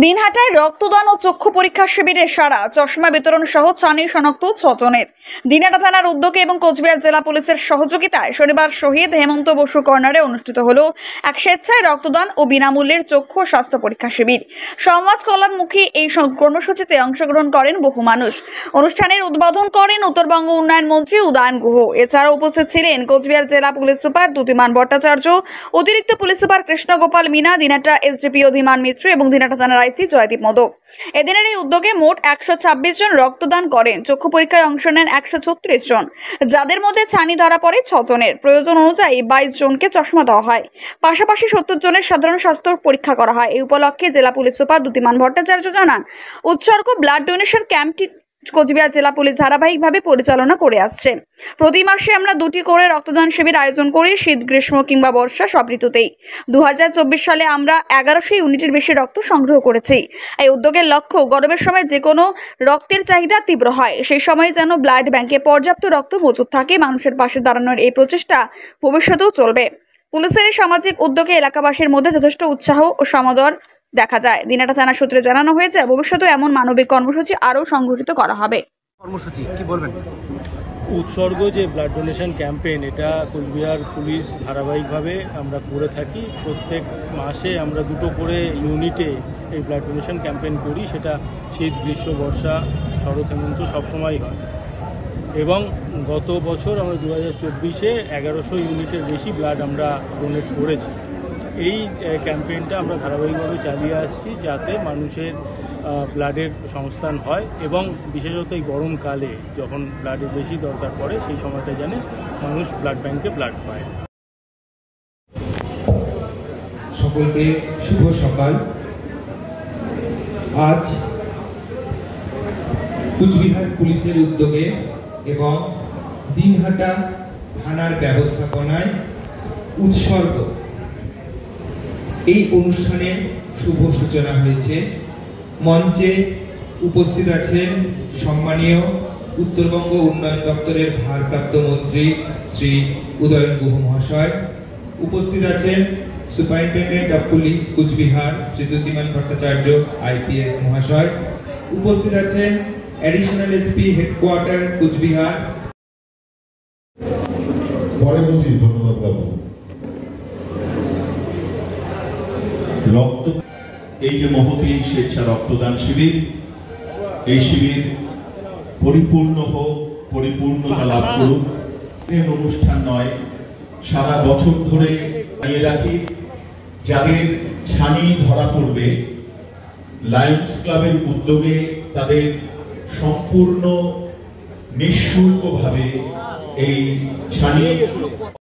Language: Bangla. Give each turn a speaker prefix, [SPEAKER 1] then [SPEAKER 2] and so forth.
[SPEAKER 1] দিনহাটায় রক্তদান ও চক্ষু পরীক্ষা শিবিরে সারা চশমা বিতরণ সহ ছানি শনাক্ত 6 জনের। দিনহাটা থানার উদ্যোগে এবং কোচবিহার জেলা পুলিশের সহযোগিতায় শনিবার শহীদ হেমন্ত বসু কর্নারে অনুষ্ঠিত হলো এক স্বেচ্ছায় রক্তদান ও বিনামূল্যের চক্ষু ও স্বাস্থ্য পরীক্ষা শিবির। সমাজ কল্যাণমুখী এই কর্মসূচিতে অংশগ্রহণ করেন বহু মানুষ। অনুষ্ঠানের উদ্বোধন করেন উত্তরবঙ্গ উন্নয়ন মন্ত্রী উদয়ন গুহ। এছাড়াও উপস্থিত ছিলেন কোচবিহার জেলা পুলিশ সুপার দ্যুতিমান ভট্টাচার্য, অতিরিক্ত police super Krishnagopal Meena, Dinhata SDPO Dhiman Mitra এবং দিনহাটা থানার আইসি জয়দীপ মোদক। এদিনের এই উদ্যোগে মোট 126 জন রক্তদান করেন। চক্ষু পরীক্ষায় অংশ নেন 136 জন, যাদের মধ্যে ছানি ধরা পড়ে 6 জনের। প্রয়োজন অনুযায়ী 22 জনকে চশমা দেওয়া হয়। পাশাপাশি 70 জনের সাধারণ স্বাস্থ্য পরীক্ষা করা হয়। এই উপলক্ষে জেলা পুলিশ সুপার দ্যুতিমান ভট্টাচার্য জানান, উৎসর্গ ব্লাড ডোনেশন ক্যাম্পটি কোচবিহার জেলা পুলিশ ধারাবাহিকভাবে পরিচালনা করে আসছে। প্রতি মাসে আমরা 2টি করে রক্তদান শিবির আয়োজন করি, শীত, গ্রীষ্ম কিংবা বর্ষা সব ঋতুতেই। 2024 সালে আমরা 1100 ইউনিটের বেশি রক্ত সংগ্রহ করেছি। এই উদ্যোগের লক্ষ্য, গরমের সময় যে কোনো রক্তের চাহিদা তীব্র হয়, সেই সময় যেন ব্লাড ব্যাংকে পর্যাপ্ত রক্ত মজুদ থাকে। মানুষের পাশে দাঁড়ানোর এই প্রচেষ্টা ভবিষ্যতেও চলবে। পুলিশের এই সামাজিক উদ্যোগে এলাকাবাসীর মধ্যে যথেষ্ট উৎসাহ ও সমাদর দেখা যায়। দিনহাটা থানা সূত্রে জানানো হয়েছে, ভবিষ্যতে এমন মানবিক কর্মসূচি আরও সংগঠিত করা হবে।
[SPEAKER 2] কর্মসূচি কি বলবেন?
[SPEAKER 3] উৎসর্গ যে ব্লাড ডোনেশন ক্যাম্পেইন, এটা কোচবিহার পুলিশ ধারাবাহিকভাবে আমরা করে থাকি। প্রত্যেক মাসে আমরা 2টো করে ইউনিটে এই ব্লাড ডোনেশন ক্যাম্পেইন করি। সেটা শীত, গ্রীষ্ম, বর্ষা, শরৎ, হেমন্ত সবসময় হয়। এবং গত বছর আমরা 2024-এ 1100 ইউনিটের বেশি ব্লাড আমরা ডোনেট করেছি। এই ক্যাম্পেইনটা আমরা ধারাবাহিকভাবে চালিয়ে আসছি, যাতে মানুষের ব্লাডের সংস্থান হয় এবং বিশেষত এই গরমকালে যখন ব্লাডের বেশি দরকার পড়ে, সেই সময়টা যেন মানুষ ব্লাড ব্যাংকে ব্লাড পায়।
[SPEAKER 4] সকলকে শুভ সকাল। আজ কোচবিহার পুলিশের উদ্যোগে এবং দিনহাটা থানার ব্যবস্থাপনায় উৎসর্গ এই অনুষ্ঠানের শুভ সূচনা হয়েছে। মঞ্চে উপস্থিত আছেন সম্মানীয় উত্তরবঙ্গ উন্নয়ন দপ্তরের ভারপ্রাপ্ত মন্ত্রী শ্রী উদয়ন গুহ মহাশয়। উপস্থিত আছেন superintendent of police Cooch Behar Shri Dyutiman Bhattacharya IPS মহাশয়। উপস্থিত আছেন অ্যাডিশনাল এসপি হেডকোয়ার্টার কোচবিহার।
[SPEAKER 5] ধন্যবাদ বাবু। রক্ত, এই যে মহতী স্বেচ্ছা রক্তদান শিবির, এই শিবির পরিপূর্ণ হোক, পরিপূর্ণতা লাভ করুক। অনুষ্ঠান নয়, সারা বছর ধরে নিয়ে রাখি। যাদের ছানি ধরা পড়বে, লায়ন্স ক্লাবের উদ্যোগে তাদের সম্পূর্ণ নিঃশুল্কভাবে এই ছানি